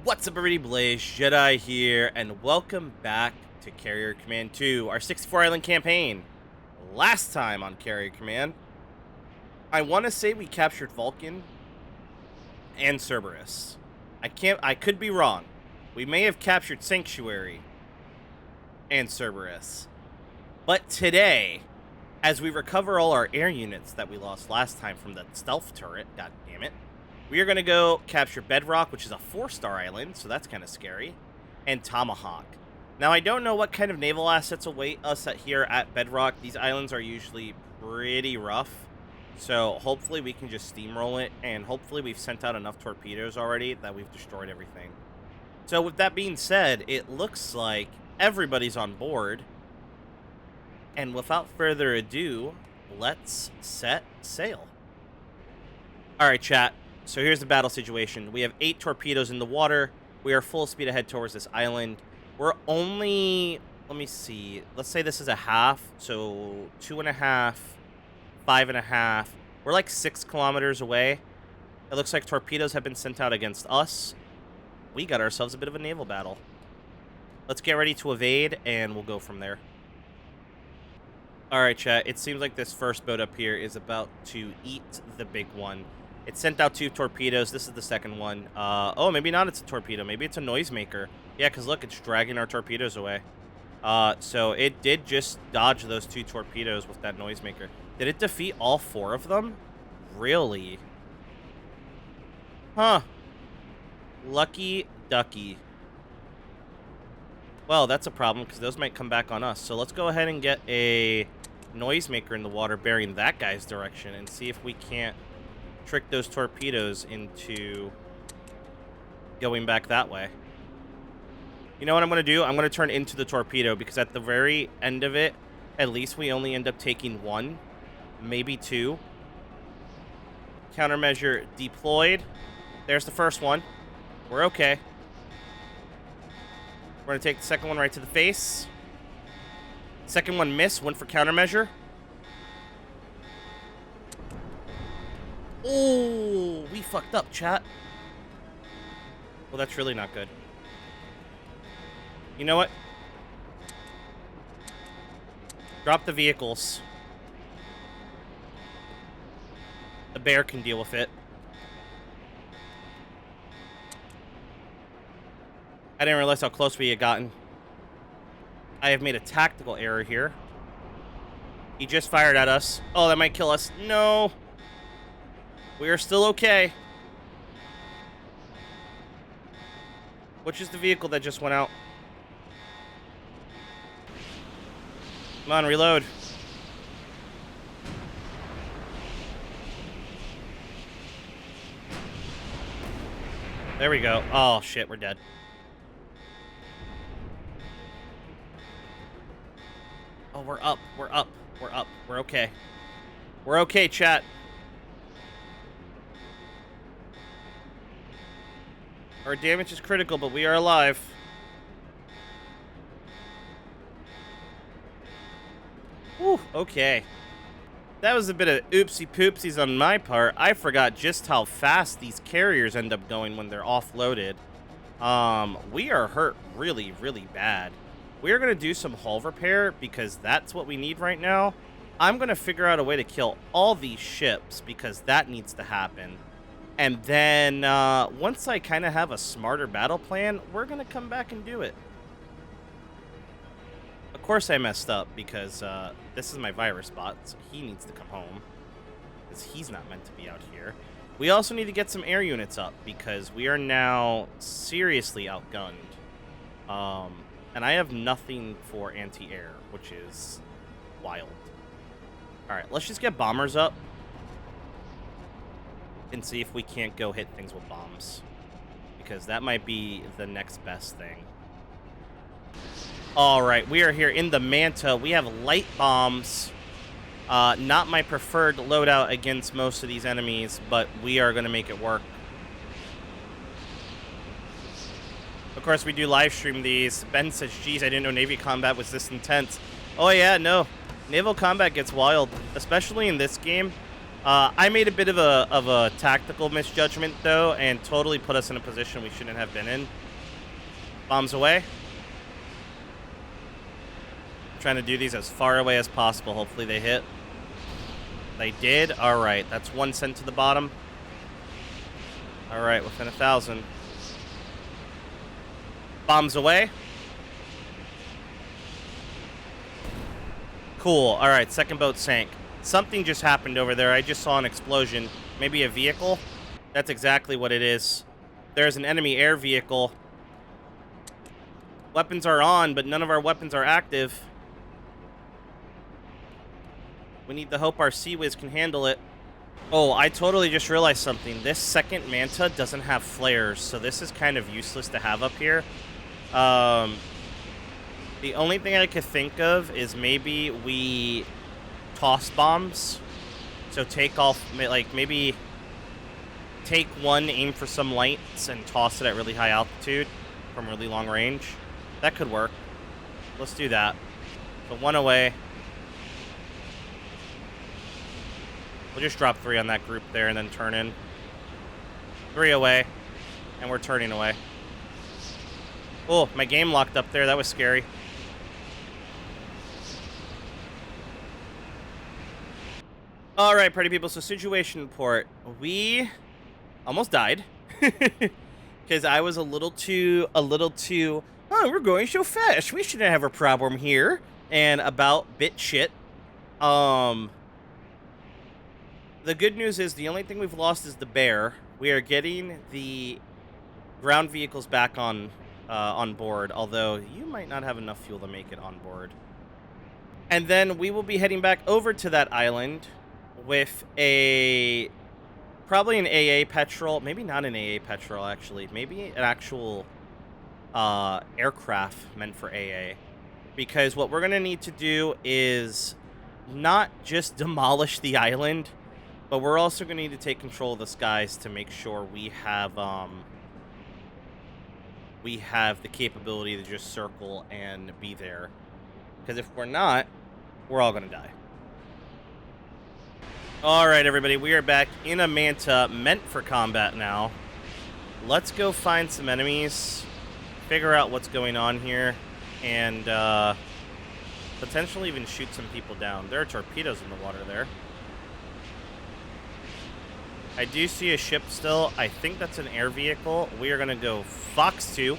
What's up, everybody? Blaze Jedi here, and welcome back to Carrier Command 2, our 64 Island campaign. Last time on Carrier Command, I want to say we captured Vulcan and Cerberus. I could be wrong. We may have captured Sanctuary and Cerberus. But today, as we recover all our air units that we lost last time from that stealth turret, god damn it, we are going to go capture Bedrock, which is a 4-star island, so that's kind of scary, and Tomahawk. Now, I don't know what kind of naval assets await us here at Bedrock. These islands are usually pretty rough, so hopefully we can just steamroll it, and hopefully we've sent out enough torpedoes already that we've destroyed everything. So with that being said, it looks like everybody's on board, and without further ado, let's set sail. Alright, chat. So here's the battle situation. We have 8 torpedoes in the water. We are full speed ahead towards this island. We're only, let me see. Let's say this is a half. So 2.5, 5.5. We're like 6 kilometers away. It looks like torpedoes have been sent out against us. We got ourselves a bit of a naval battle. Let's get ready to evade, and we'll go from there. Alright, chat. It seems like this first boat up here is about to eat the big one. It sent out 2 torpedoes. This is the second one. Oh, maybe not it's a torpedo. Maybe it's a noisemaker. Yeah, because look, it's dragging our torpedoes away. So it did just dodge those 2 torpedoes with that noisemaker. Did it defeat all 4 of them? Really? Huh. Lucky ducky. Well, that's a problem, because those might come back on us. So let's go ahead and get a noisemaker in the water bearing that guy's direction and see if we can't trick those torpedoes into going back that way. You know what I'm going to do? I'm going to turn into the torpedo, because at the very end of it, at least we only end up taking 1, maybe 2. Countermeasure deployed. There's the first one. We're okay. We're going to take the second one right to the face. Second one missed. Went for countermeasure. Oh, we fucked up, chat. Well, that's really not good. You know what? Drop the vehicles. The bear can deal with it. I didn't realize how close we had gotten. I have made a tactical error here. He just fired at us. Oh, that might kill us. No. We are still okay. Which is the vehicle that just went out? Come on, reload. There we go. Oh, shit, we're dead. Oh, we're up. We're up. We're up. We're okay. We're okay, chat. Our damage is critical, but we are alive. Whew, okay. That was a bit of oopsie-poopsies on my part. I forgot just how fast these carriers end up going when they're offloaded. We are hurt really, really bad. We are going to do some hull repair, because that's what we need right now. I'm going to figure out a way to kill all these ships, because that needs to happen. And then, once I kind of have a smarter battle plan, we're going to come back and do it. Of course I messed up, because this is my virus bot, so he needs to come home. Because he's not meant to be out here. We also need to get some air units up, because we are now seriously outgunned. And I have nothing for anti-air, which is wild. Alright, let's just get bombers up and see if we can't go hit things with bombs, because that might be the next best thing. Alright, we are here in the Manta. We have light bombs. Not my preferred loadout against most of these enemies, but we are going to make it work. Of course, we do live stream these. Ben says, geez, I didn't know Navy combat was this intense. Oh yeah, no. Naval combat gets wild, especially in this game. I made a bit of a tactical misjudgment, though, and totally put us in a position we shouldn't have been in. Bombs away. Trying to do these as far away as possible. Hopefully they hit. They did. All right. That's 1 cent to the bottom. All right. Within 1,000. Bombs away. Cool. All right. Second boat sank. Something just happened over there. I just saw an explosion. Maybe a vehicle? That's exactly what it is. There's an enemy air vehicle. Weapons are on, but none of our weapons are active. We need to hope our Sea Whiz can handle it. Oh, I totally just realized something. This second Manta doesn't have flares, so this is kind of useless to have up here. The only thing I could think of is maybe we toss bombs. So take off, like, maybe take one, aim for some lights, and toss it at really high altitude from really long range. That could work. Let's do that. So 1 away. We'll just drop 3 on that group there and then turn in. 3 away. And we're turning away. Oh, my game locked up there. That was scary. All right, party people. So situation report. We almost died. Because I was a little too, oh, we're going so fast. We shouldn't have a problem here. And about bit shit. The good news is the only thing we've lost is the bear. We are getting the ground vehicles back on board, although you might not have enough fuel to make it on board. And then we will be heading back over to that island with probably an AA petrol. Maybe not an AA petrol, actually. Maybe an actual aircraft meant for AA. Because what we're going to need to do is not just demolish the island, but we're also going to need to take control of the skies to make sure we have the capability to just circle and be there. Because if we're not, we're all going to die. All right, everybody, we are back in a Manta meant for combat now. Let's go find some enemies, figure out what's going on here, and potentially even shoot some people down. There are torpedoes in the water there. I do see a ship still. I think that's an air vehicle. We are going to go Fox 2.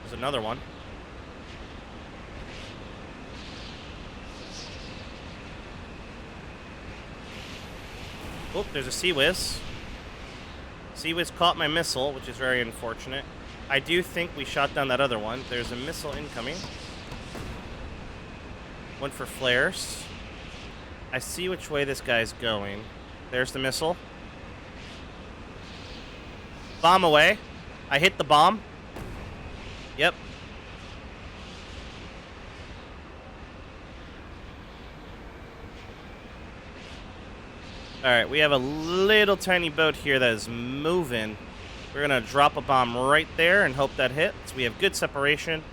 There's another one. Oh, there's a Sea Whiz. Sea Whiz caught my missile, which is very unfortunate. I do think we shot down that other one. There's a missile incoming. Went for flares. I see which way this guy's going. There's the missile. Bomb away. I hit the bomb. Yep. Alright, we have a little tiny boat here that is moving. We're going to drop a bomb right there and hope that hits. We have good separation.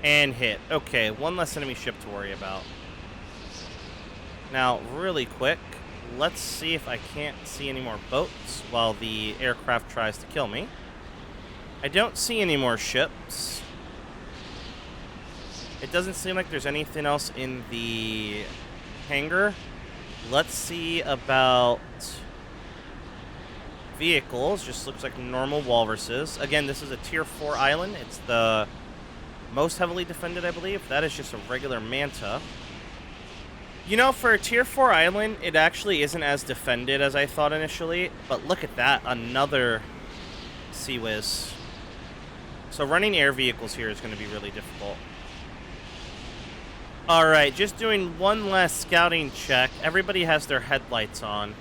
And hit. Okay, one less enemy ship to worry about. Now, really quick, let's see if I can't see any more boats while the aircraft tries to kill me. I don't see any more ships. It doesn't seem like there's anything else in the hangar. Let's see about vehicles. Just looks like normal walruses. Again, this is a tier 4 island. It's the most heavily defended, I believe. That is just a regular Manta. You know, for a tier 4 island, it actually isn't as defended as I thought initially. But look at that. Another Sea Whiz. So running air vehicles here is going to be really difficult. Alright, just doing one last scouting check. Everybody has their headlights on.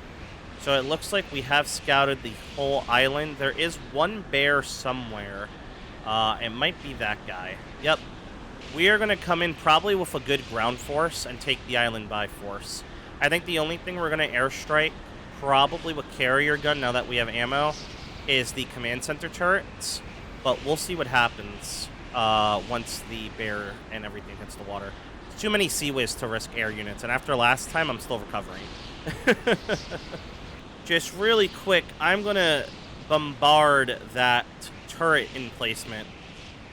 So it looks like we have scouted the whole island. There is one bear somewhere. It might be that guy. Yep. We are going to come in probably with a good ground force and take the island by force. I think the only thing we're going to airstrike, probably with carrier gun now that we have ammo, is the command center turrets. But we'll see what happens once the bear and everything hits the water. Too many Sea Whiz to risk air units, and after last time, I'm still recovering. Just really quick, I'm gonna bombard that turret emplacement,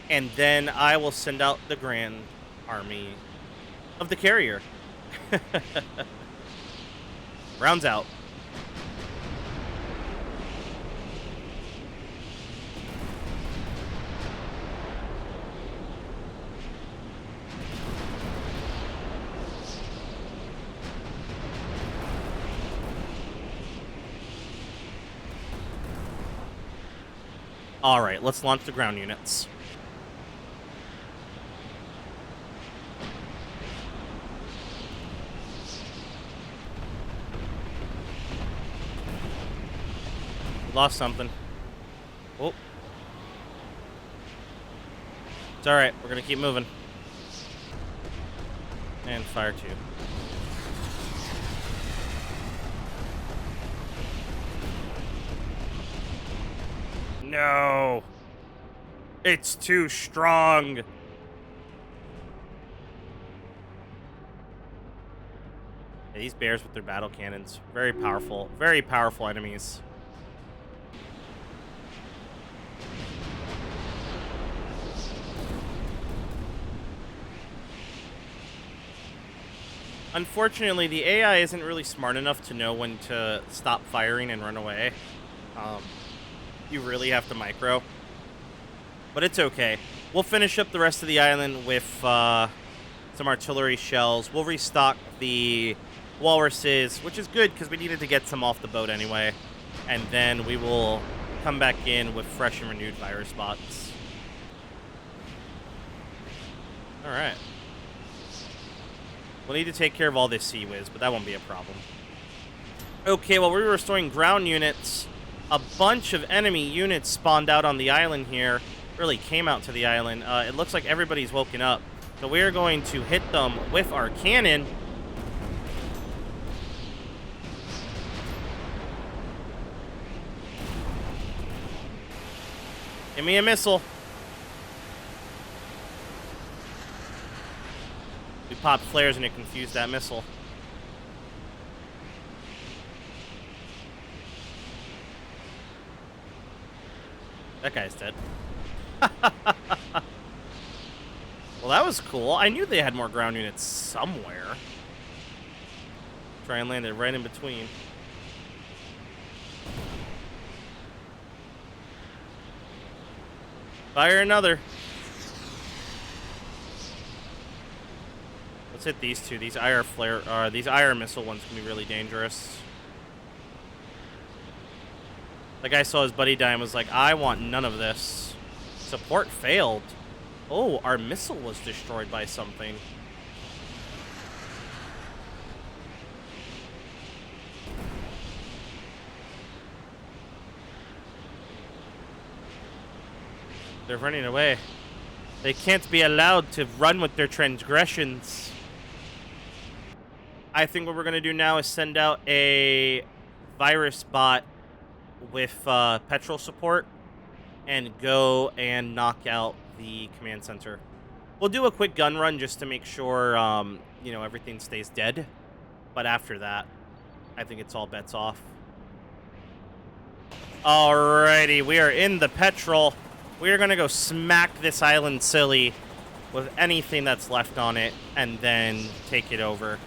and then I will send out the Grand Army of the carrier. Rounds out. All right, let's launch the ground units. Lost something. Oh. It's all right. We're going to keep moving. And fire 2. No. It's too strong. Yeah, these bears with their battle cannons. Very powerful enemies. Unfortunately, the AI isn't really smart enough to know when to stop firing and run away. You really have to micro. But it's okay. We'll finish up the rest of the island with some artillery shells. We'll restock the walruses, which is good because we needed to get some off the boat anyway. And then we will come back in with fresh and renewed virus bots. All right. We'll need to take care of all this Sea Whiz, but that won't be a problem. Okay, while we were restoring ground units, a bunch of enemy units spawned out on the island here. Really came out to the island. It looks like everybody's woken up. So we're going to hit them with our cannon. Give me a missile. We popped flares and it confused that missile. That guy's dead. Well, that was cool. I knew they had more ground units somewhere. Try and land it right in between. Fire another. Let's hit these two. These IR missile ones can be really dangerous. The guy saw his buddy die and was like, I want none of this. Support failed. Oh, our missile was destroyed by something. They're running away. They can't be allowed to run with their transgressions. I think what we're going to do now is send out a virus bot with petrol support and go and knock out the command center. We'll do a quick gun run just to make sure, you know, everything stays dead. But after that, I think it's all bets off. Alrighty, we are in the petrol. We are going to go smack this island silly with anything that's left on it and then take it over.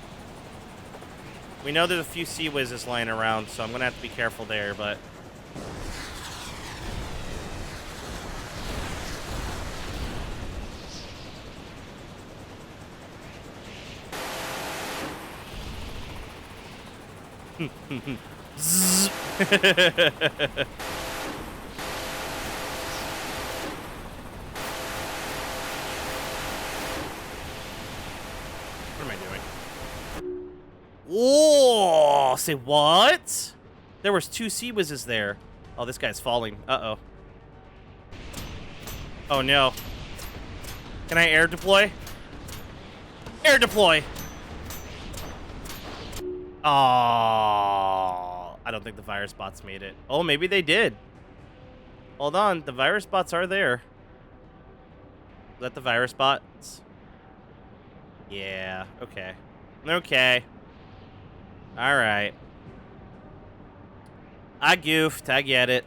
We know there's a few Sea Whizzes lying around, so I'm going to have to be careful there, but... Zzz. What am I doing? Whoa! Say what? There was 2 Sea Whizzes there. Oh, this guy's falling. Uh-oh. Oh, no. Can I air deploy? Air deploy! Oh, I don't think the virus bots made it. Oh, maybe they did. Hold on. The virus bots are there. Is that the virus bots? Yeah, okay. Okay. Alright. I goofed, I get it.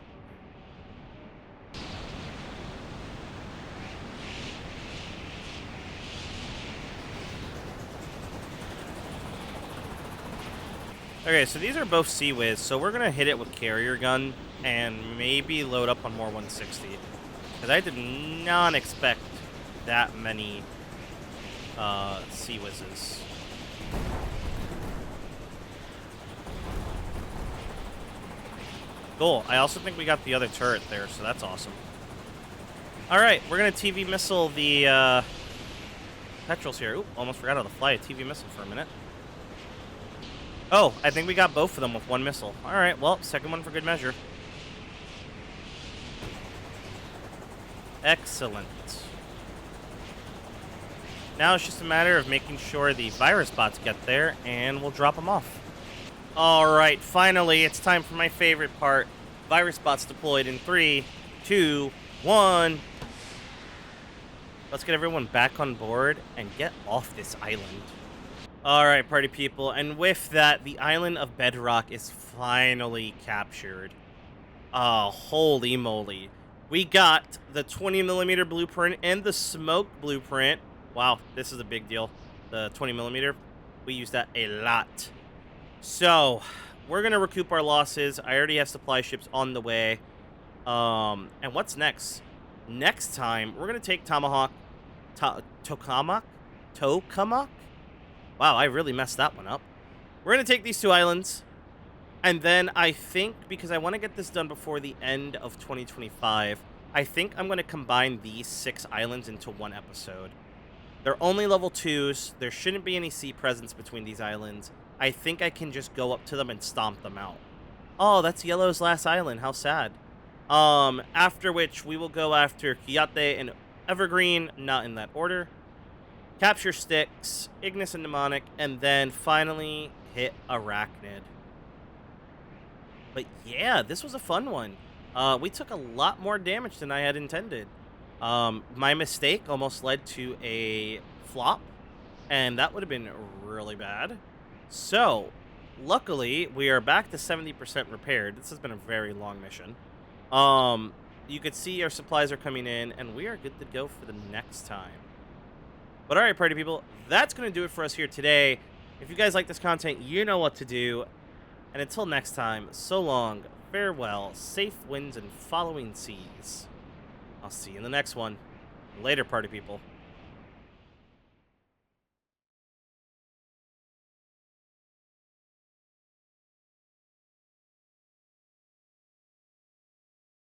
Okay, so these are both Sea Whiz, so we're gonna hit it with carrier gun and maybe load up on more 160. Because I did not expect that many Sea Whizzes. Cool. I also think we got the other turret there, so that's awesome. Alright, we're gonna TV missile the petrels here. Oop, almost forgot how to fly a TV missile for a minute. Oh, I think we got both of them with one missile. Alright, well, second one for good measure. Excellent. Now it's just a matter of making sure the virus bots get there, and we'll drop them off. Alright, finally, it's time for my favorite part. Virus bots deployed in 3, 2, 1. Let's get everyone back on board and get off this island. Alright, party people, and with that, the island of Bedrock is finally captured. Oh, holy moly. We got the 20mm blueprint and the smoke blueprint. Wow, this is a big deal. The 20mm, we use that a lot. So, we're going to recoup our losses. I already have supply ships on the way. And what's next? Next time, we're going to take Tomahawk, Tokamak? Wow, I really messed that one up. We're going to take these two islands. And then I think, because I want to get this done before the end of 2025, I think I'm going to combine these 6 islands into one episode. They're only level 2s. There shouldn't be any sea presence between these islands. I think I can just go up to them and stomp them out. Oh, that's Yellow's last island. How sad. After which, we will go after Kiyate and Evergreen, not in that order. Capture Styx, Ignis and Mnemonic, and then finally hit Arachnid. But yeah, this was a fun one. We took a lot more damage than I had intended. My mistake almost led to a flop, and that would have been really bad. So, luckily, we are back to 70% repaired. This has been a very long mission. You could see our supplies are coming in, and we are good to go for the next time. But alright, party people, that's going to do it for us here today. If you guys like this content, you know what to do. And until next time, so long, farewell, safe winds and following seas. I'll see you in the next one. Later, party people.